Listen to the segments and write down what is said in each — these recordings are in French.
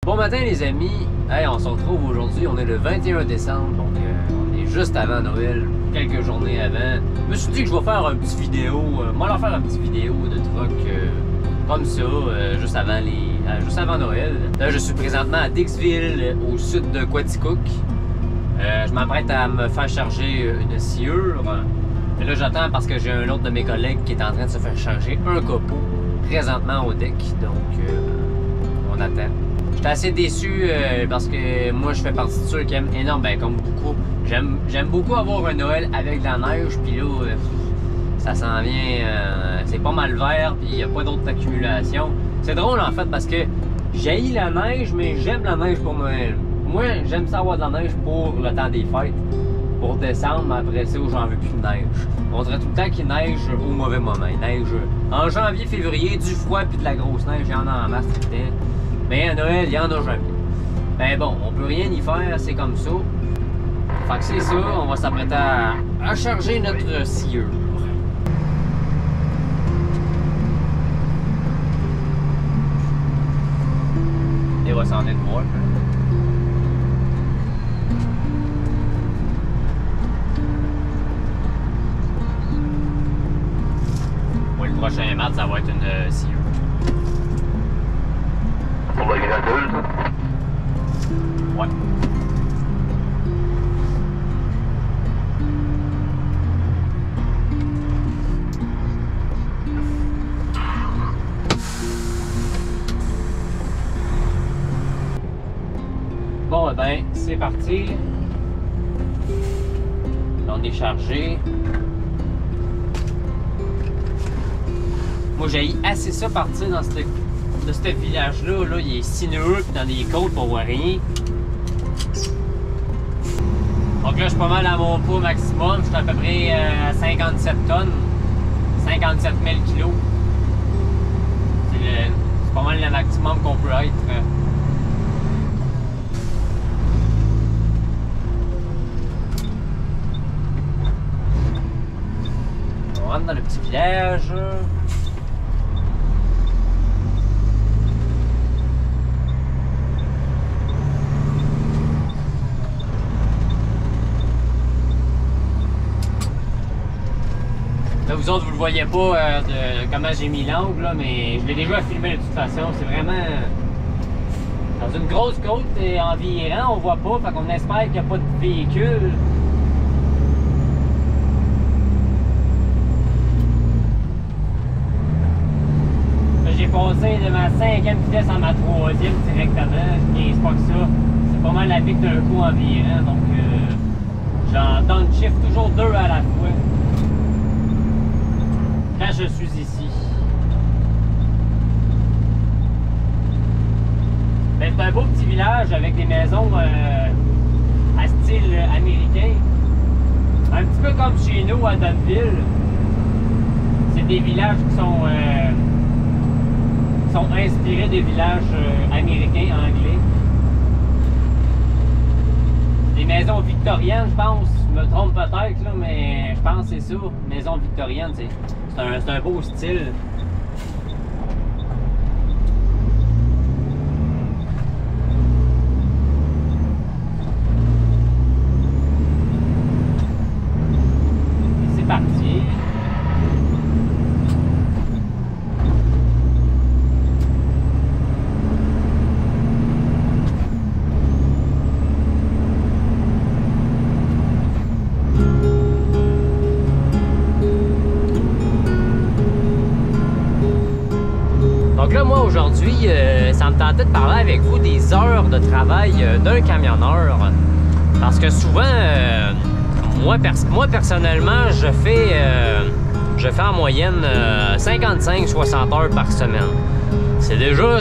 Bon matin les amis, hey, on se retrouve aujourd'hui, on est le 21 décembre, donc on est juste avant Noël, quelques journées avant. Je me suis dit que je vais faire une petite vidéo, moi leur faire une petite vidéo de truck comme ça, juste avant Noël. Là je suis présentement à Dixville, au sud de Quaticook. Je m'apprête à me faire charger une sciure. Et là j'attends parce que j'ai un autre de mes collègues qui est en train de se faire charger un copeau présentement au deck, donc on attend. J'étais assez déçu parce que moi je fais partie de ceux qui aiment énormément, ben, comme beaucoup. J'aime beaucoup avoir un Noël avec de la neige, puis là ça s'en vient, c'est pas mal vert, puis il n'y a pas d'autre accumulation. C'est drôle en fait parce que j'haïs la neige, mais j'aime la neige pour Noël. Moi j'aime ça avoir de la neige pour le temps des fêtes, pour décembre, mais après ça j'en veux plus de neige. On dirait tout le temps qu'il neige au mauvais moment. Il neige en janvier, février, du froid puis de la grosse neige, il y en a en masse tout le temps. Mais à Noël, il n'y en a jamais. Ben bon, on peut rien y faire, c'est comme ça. Fait que c'est ça, on va s'apprêter à charger notre sciure. Et va s'en être moi. Moi, le prochain mat, ça va être une sciure. On va aller à deux, ça? Ouais. Bon, ben, c'est parti. On est chargé. Moi, j'ai assez ça partir dans cette... de ce village-là, là, il est sinueux, puis dans les côtes, on voit rien. Donc là, je suis pas mal à mon poids maximum. Je suis à peu près à 57 tonnes, 57 000 kilos. C'est pas mal le maximum qu'on peut être. On rentre dans le petit village. Là, vous autres, vous le voyez pas de comment j'ai mis l'angle, là, mais je l'ai déjà filmé de toute façon. C'est vraiment dans une grosse côte environ, on voit pas, fait qu'on espère qu'il n'y a pas de véhicule. J'ai passé de ma 5e vitesse à ma 3e directement. Je niaise pas que ça. C'est pas mal la pique d'un coup environ, donc j'en downshift toujours 2 à la fois quand je suis ici. Ben, c'est un beau petit village avec des maisons à style américain. Un petit peu comme chez nous à Dunville. C'est des villages qui sont inspirés des villages américains, anglais. Des maisons victoriennes, je pense. Je me trompe peut-être, là, mais je pense que c'est ça. Maison victorienne, c'est un beau style. Et c'est parti. Donc là, moi, aujourd'hui, ça me tentait de parler avec vous des heures de travail d'un camionneur. Parce que souvent, moi personnellement, je fais en moyenne 55-60 heures par semaine. C'est déjà...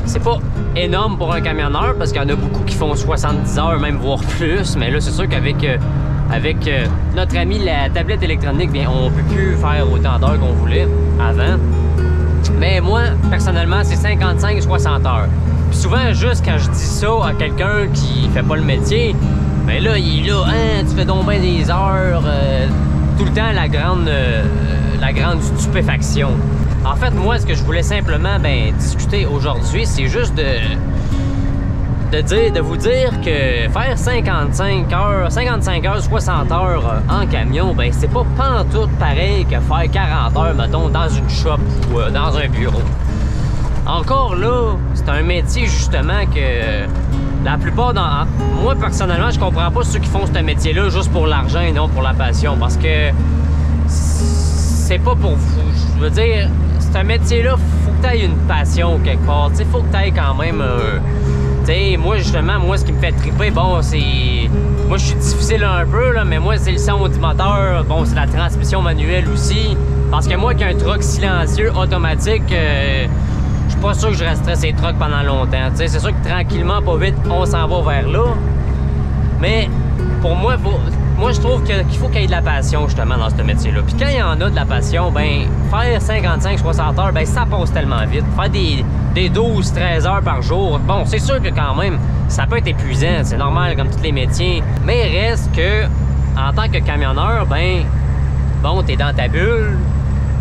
C'est pas énorme pour un camionneur, parce qu'il y en a beaucoup qui font 70 heures, même voire plus. Mais là, c'est sûr qu'avec notre ami la tablette électronique, bien, on peut plus faire autant d'heures qu'on voulait avant. Mais moi, personnellement, c'est 55-60 heures. Puis souvent, juste quand je dis ça à quelqu'un qui fait pas le métier, ben là, il est là, hein, tu fais donc bien des heures, tout le temps la grande stupéfaction. En fait, moi, ce que je voulais simplement discuter aujourd'hui, c'est juste de vous dire que faire 55 heures, 60 heures en camion, ben c'est pas pantoute pareil que faire 40 heures, mettons, dans une shop ou dans un bureau. Encore là, c'est un métier justement que la plupart moi personnellement, je comprends pas ceux qui font ce métier-là juste pour l'argent et non pour la passion, parce que c'est pas pour vous. Je veux dire, c'est un métier-là, faut que tu aies une passion quelque part. Il faut que tu aies quand même... moi, justement, moi, ce qui me fait triper, bon, c'est... Moi, je suis difficile un peu, là, mais moi, c'est le son du moteur. Bon, c'est la transmission manuelle aussi. Parce que moi, qui ai un truck silencieux, automatique, je suis pas sûr que je resterai ces trucks pendant longtemps. C'est sûr que tranquillement, pas vite, on s'en va vers là. Mais pour moi, je trouve qu'il faut qu'il y ait de la passion, justement, dans ce métier-là. Puis quand il y en a de la passion, ben faire 55-60 heures, ben ça passe tellement vite. Faire des 12-13 heures par jour, bon, c'est sûr que quand même, ça peut être épuisant, c'est normal, comme tous les métiers. Mais reste que, en tant que camionneur, ben, bon, t'es dans ta bulle,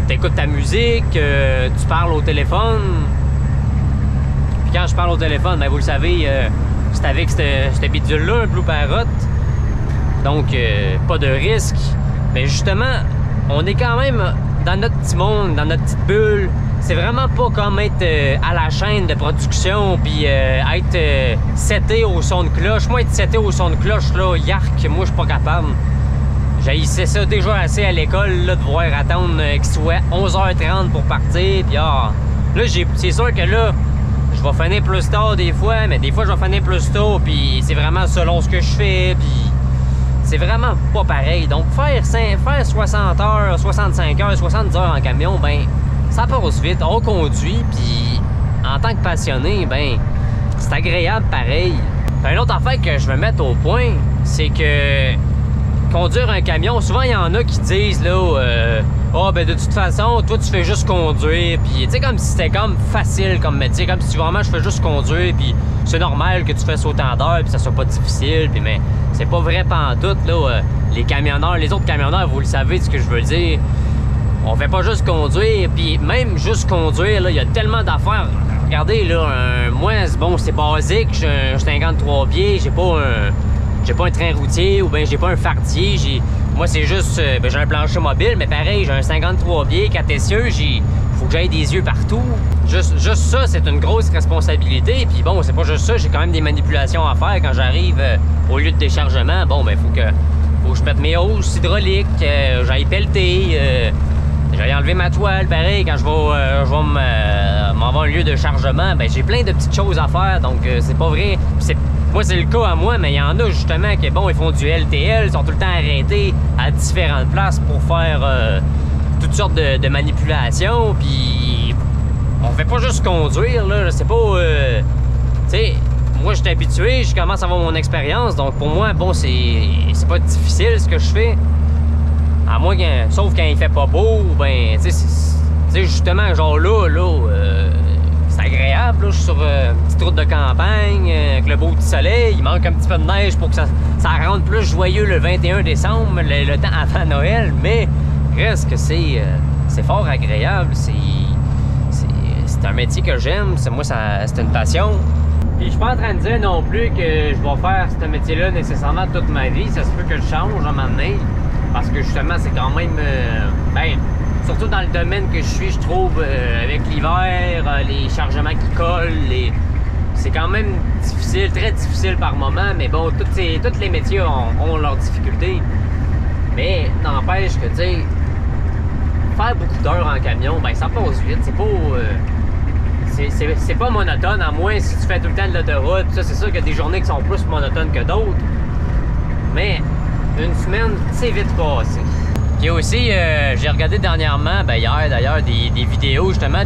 t'écoutes ta musique, tu parles au téléphone. Puis quand je parle au téléphone, ben vous le savez, c'est avec cette bidule-là, un Blue Parrot. Donc, pas de risque. Mais justement, on est quand même dans notre petit monde, dans notre petite bulle. C'est vraiment pas comme être à la chaîne de production puis être seté au son de cloche. Moi, être seté au son de cloche, là, yark, moi, je suis pas capable. J'haïssais ça déjà assez à l'école, là, de voir attendre qu'il soit 11h30 pour partir. Puis là, c'est sûr que là, je vais finir plus tard des fois, mais des fois, je vais finir plus tôt. Puis c'est vraiment selon ce que je fais. Puis c'est vraiment pas pareil. Donc, faire 60 heures, 65 heures, 70 heures en camion, ben ça passe vite. On conduit, puis en tant que passionné, ben c'est agréable pareil. Puis une autre affaire que je veux mettre au point, c'est que conduire un camion, souvent il y en a qui disent là, ben de toute façon, toi tu fais juste conduire, puis tu sais, comme si c'était comme facile comme métier, comme si vraiment je fais juste conduire, puis c'est normal que tu fasses autant d'heures, puis ça soit pas difficile, puis mais c'est pas vrai pantoute, là. Les camionneurs, les autres camionneurs, vous le savez ce que je veux dire. On fait pas juste conduire, puis même juste conduire, là, il y a tellement d'affaires. Regardez, là, moi, bon, c'est basique, j'ai 53 pieds, j'ai pas un train routier ou bien j'ai pas un fardier. Moi, c'est juste, j'ai un plancher mobile, mais pareil, j'ai un 53 pieds, 4 essieux, faut que j'aille des yeux partout. Juste ça, c'est une grosse responsabilité. Puis bon, c'est pas juste ça, j'ai quand même des manipulations à faire quand j'arrive au lieu de déchargement. Bon, ben, faut que je mette mes hausses hydrauliques, j'aille pelleter, j'aille enlever ma toile, pareil, quand je vais m'en vais à un lieu de chargement, ben j'ai plein de petites choses à faire, donc c'est pas vrai. Moi, c'est le cas à moi, mais il y en a justement qui, bon, ils font du LTL, ils sont tout le temps arrêtés à différentes places pour faire toutes sortes de manipulations, puis on fait pas juste conduire, là, c'est pas... tu sais, moi, je suis habitué, je commence à avoir mon expérience, donc pour moi, bon, c'est pas difficile ce que je fais. À moins sauf quand il fait pas beau, ben, tu sais, justement, genre là, c'est agréable, là, je suis sur une petite route de campagne, avec le beau petit soleil, il manque un petit peu de neige pour que ça rende plus joyeux le 21 décembre, le temps avant Noël, mais reste que c'est fort agréable, c'est un métier que j'aime, moi, c'est une passion. Et je suis pas en train de dire non plus que je vais faire ce métier-là nécessairement toute ma vie, ça se peut que je change à un moment donné. Parce que justement, c'est quand même, surtout dans le domaine que je suis, je trouve, avec l'hiver, les chargements qui collent, c'est quand même difficile, très difficile par moment, mais bon, tous les métiers ont leurs difficultés. Mais n'empêche que, tu sais, faire beaucoup d'heures en camion, ben ça passe vite, c'est pas... c'est pas monotone, à moins si tu fais tout le temps de l'autoroute, ça, c'est sûr qu'il y a des journées qui sont plus monotones que d'autres, mais... Une semaine, c'est vite passé. Puis aussi, j'ai regardé dernièrement, hier d'ailleurs, des vidéos justement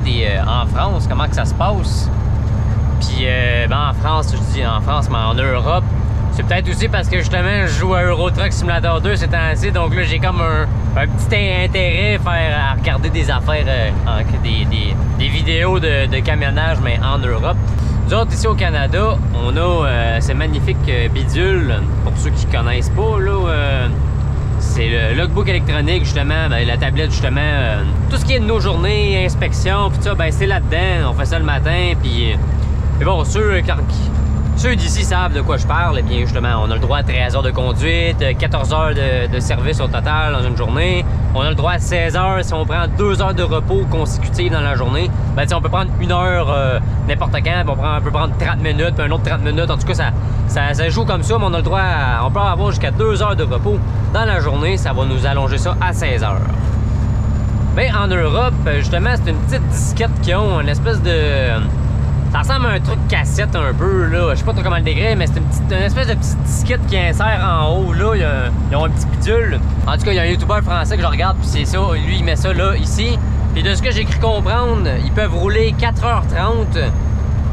en France, comment que ça se passe. Puis en France, je dis en France, mais en Europe. C'est peut-être aussi parce que justement, je joue à Euro Truck Simulator 2 ces temps-ci, donc là, j'ai comme un petit intérêt à regarder des affaires, des vidéos de camionnage, mais en Europe. Nous autres, ici au Canada, on a ces magnifiques bidules, pour ceux qui ne connaissent pas, là, c'est le logbook électronique, justement, la tablette, justement, tout ce qui est de nos journées, inspection, puis ça, c'est là-dedans, on fait ça le matin, puis bon, ceux Ceux d'ici savent de quoi je parle. Eh bien, justement, on a le droit à 13 heures de conduite, 14 heures de service au total dans une journée. On a le droit à 16 heures si on prend 2 heures de repos consécutives dans la journée. Ben, on peut prendre 1 heure n'importe quand, puis on peut prendre 30 minutes, puis un autre 30 minutes. En tout cas, ça joue comme ça, mais on a le droit on peut avoir jusqu'à 2 heures de repos dans la journée. Ça va nous allonger ça à 16 heures. Mais en Europe, justement, c'est une petite disquette qu'ils ont, une espèce de... Ça ressemble à un truc cassette un peu, là. Je sais pas trop comment le décrire, mais c'est une espèce de petite disquette qui insère en haut, là. Ils ont un petit bidule. En tout cas, il y a un YouTuber français que je regarde, puis c'est ça. Lui, il met ça là, ici. Puis de ce que j'ai cru comprendre, ils peuvent rouler 4h30.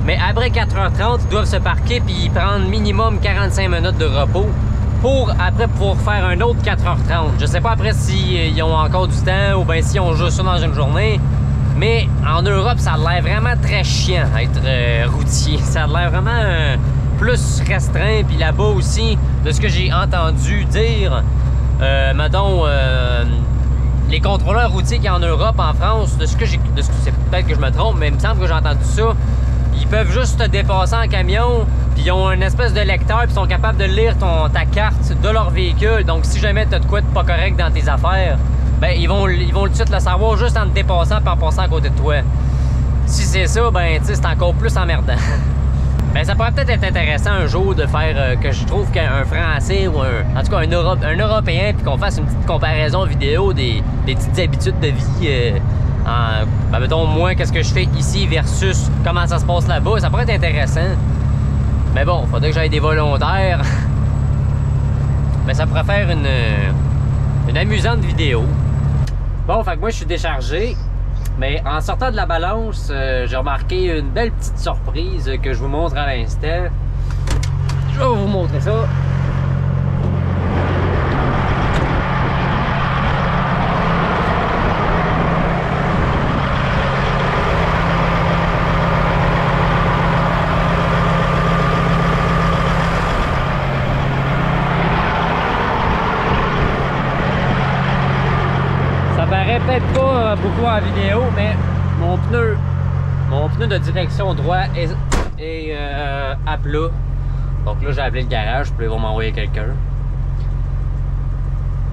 Mais après 4h30, ils doivent se parquer puis prendre minimum 45 minutes de repos pour après pouvoir faire un autre 4h30. Je sais pas après s'ils ont encore du temps ou bien s'ils ont juste ça dans une journée. Mais en Europe, ça a l'air vraiment très chiant être routier. Ça a l'air vraiment plus restreint. Puis là-bas aussi, de ce que j'ai entendu dire, mettons, les contrôleurs routiers qu'il y a en Europe, en France, c'est peut-être que je me trompe, mais il me semble que j'ai entendu ça. Ils peuvent juste te dépasser en camion, puis ils ont une espèce de lecteur, puis ils sont capables de lire ta carte de leur véhicule. Donc si jamais tu as de quoi de pas correct dans tes affaires, ben ils vont tout de suite le savoir juste en te dépassant et en passant à côté de toi. Si c'est ça, ben tu sais, c'est encore plus emmerdant. Ben ça pourrait peut-être être intéressant un jour de faire que je trouve qu'un Français ou en tout cas un Européen, puis qu'on fasse une petite comparaison vidéo des petites habitudes de vie. Ben mettons moi, qu'est-ce que je fais ici versus comment ça se passe là-bas. Ça pourrait être intéressant. Mais bon, faudrait que j'aille des volontaires. Mais ça pourrait faire une amusante vidéo. Bon, fait que moi je suis déchargé, mais en sortant de la balance, j'ai remarqué une belle petite surprise que je vous montre à l'instant. Je vais vous montrer ça. Peut-être pas beaucoup en vidéo, mais mon pneu de direction droit est à plat. Donc là, j'ai appelé le garage, puis ils vont m'envoyer quelqu'un.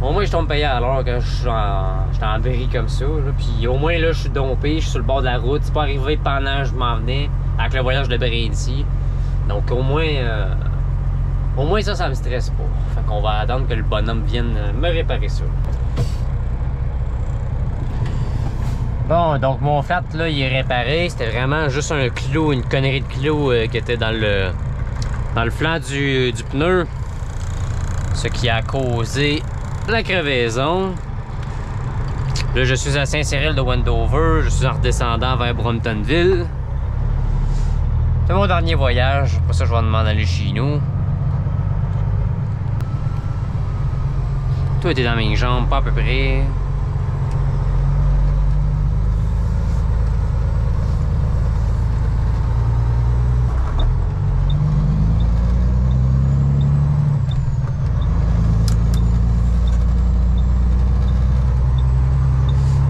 Au moins, je tombe payé à l'heure que je suis en berry comme ça. Là. Puis au moins, là, je suis dompé, je suis sur le bord de la route. C'est pas arrivé pendant que je m'en venais avec le voyage de berry ici. Donc au moins ça me stresse pas. Fait qu'on va attendre que le bonhomme vienne me réparer ça. Bon, donc mon Fiat, là, il est réparé. C'était vraiment juste un clou, une connerie de clou qui était dans le flanc du pneu. Ce qui a causé la crevaison. Là, je suis à Saint-Cyril de Wendover. Je suis en redescendant vers Bromptonville. C'est mon dernier voyage. Pour ça, je vais demander aller chez nous. Tout était dans mes jambes, pas à peu près.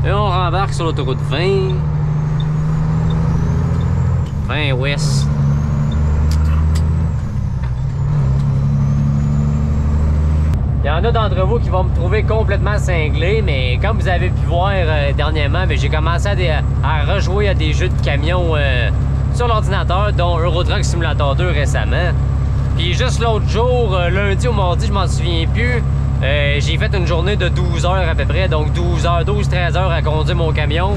Et on rembarque sur l'autoroute 20 ouest. Il y en a d'entre vous qui vont me trouver complètement cinglé, mais comme vous avez pu voir dernièrement, j'ai commencé à rejouer à des jeux de camion sur l'ordinateur, dont Euro Truck Simulator 2 récemment. Puis juste l'autre jour, lundi ou mardi, je m'en souviens plus, j'ai fait une journée de 12 heures à peu près, donc 12-13 heures à conduire mon camion.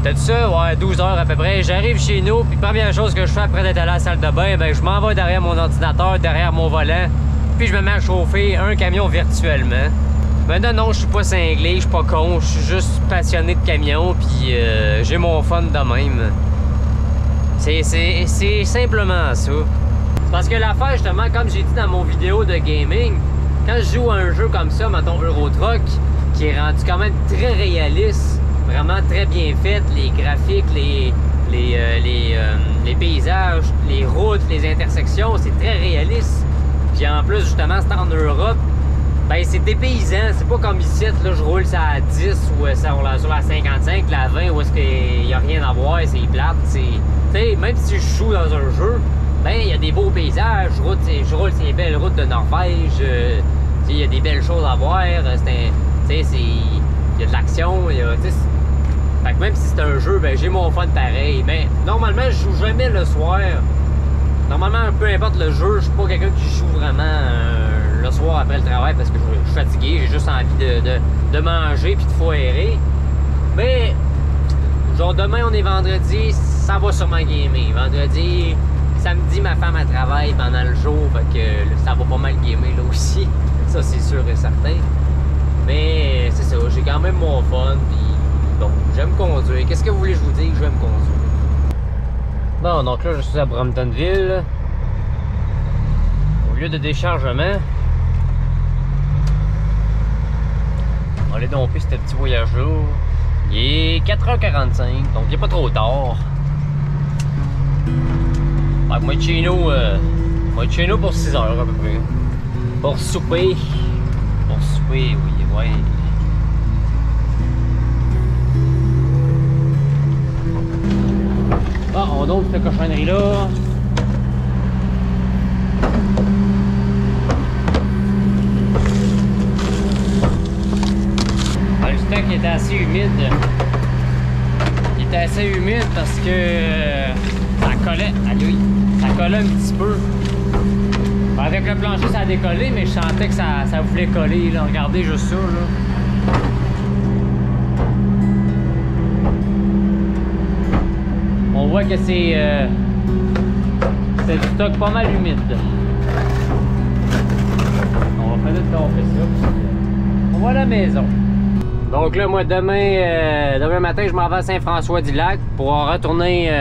T'as dit ça? Ouais, 12 heures à peu près. J'arrive chez nous, puis première chose que je fais après d'être allé à la salle de bain, ben, je m'en vais derrière mon ordinateur, derrière mon volant, puis je me mets à chauffer un camion virtuellement. Maintenant, non, je suis pas cinglé, je suis pas con, je suis juste passionné de camion, puis j'ai mon fun de même. C'est simplement ça. Parce que l'affaire, justement, comme j'ai dit dans mon vidéo de gaming, quand je joue à un jeu comme ça, mettons Euro Truck, qui est rendu quand même très réaliste, vraiment très bien fait, les graphiques, les paysages, les routes, les intersections, c'est très réaliste. Puis en plus, justement, c'est en Europe, ben c'est dépaysant, c'est pas comme ici, là, je roule ça à 10 ou sur la 55, la 20, où est-ce qu'il n'y a rien à voir, c'est plate, c'est... Tu sais, même si je joue dans un jeu, ben il y a paysages, je roule ces belles routes de Norvège, il y a des belles choses à voir, il y a de l'action, fait que même si c'est un jeu, ben, j'ai mon fun pareil, mais normalement je joue jamais le soir. Normalement, peu importe le jeu, je suis pas quelqu'un qui joue vraiment le soir après le travail parce que je suis fatigué, j'ai juste envie de manger puis de foirer. Mais, genre demain on est vendredi, ça va sûrement gamer. Vendredi, samedi, ma femme elle travaille pendant le jour, fait que ça va pas mal gamer là aussi. Ça c'est sûr et certain. Mais c'est ça, j'ai quand même mon fun puis bon, j'aime conduire. Qu'est-ce que vous voulez que je vous dise que j'aime conduire? Bon, donc là, je suis à Bramptonville. Au lieu de déchargement, on va aller domper ce petit voyage-là. Il est 4h45, donc il n'est pas trop tard. Fait que moi, de chez nous, pour 6h à peu près. Pour souper. Pour souper, oui, ouais. Bon, on dompe cette cochonnerie-là. Le stock était assez humide. Il était assez humide parce que ça collait. Allez, ça collait un petit peu. Avec le plancher, ça a décollé, mais je sentais que ça voulait coller. Là. Regardez juste ça. Là. On voit que c'est du stock pas mal humide. On va finir de tomber ça. On va à la maison. Donc là, moi, demain matin, je m'en vais à Saint-François-du-Lac pour retourner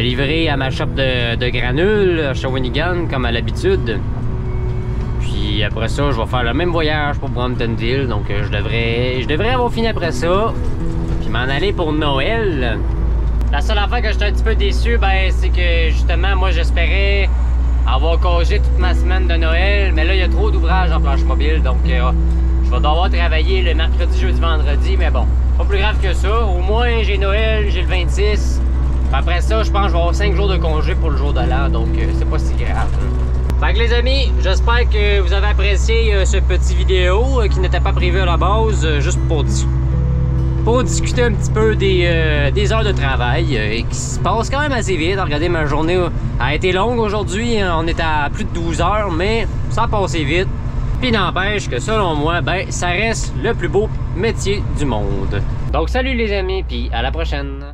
livrer à ma shop de granules à Shawinigan, comme à l'habitude. Puis après ça, je vais faire le même voyage pour Bramptonville. Donc je devrais avoir fini après ça. Puis m'en aller pour Noël. La seule affaire que j'étais un petit peu déçu, ben, c'est que justement, moi, j'espérais avoir congé toute ma semaine de Noël, mais là, il y a trop d'ouvrages en planche mobile, donc je vais devoir travailler le mercredi, jeudi, vendredi, mais bon, pas plus grave que ça. Au moins, j'ai Noël, j'ai le 26. Après ça, je pense que je vais avoir 5 jours de congé pour le jour de l'an, donc c'est pas si grave. Fait que les amis, j'espère que vous avez apprécié ce petit vidéo qui n'était pas prévu à la base, juste pour discuter un petit peu des heures de travail et qui se passent quand même assez vite. Regardez, ma journée a été longue aujourd'hui, on est à plus de 12 heures, mais ça a passé vite. Puis n'empêche que selon moi, ben ça reste le plus beau métier du monde. Donc salut les amis, puis à la prochaine!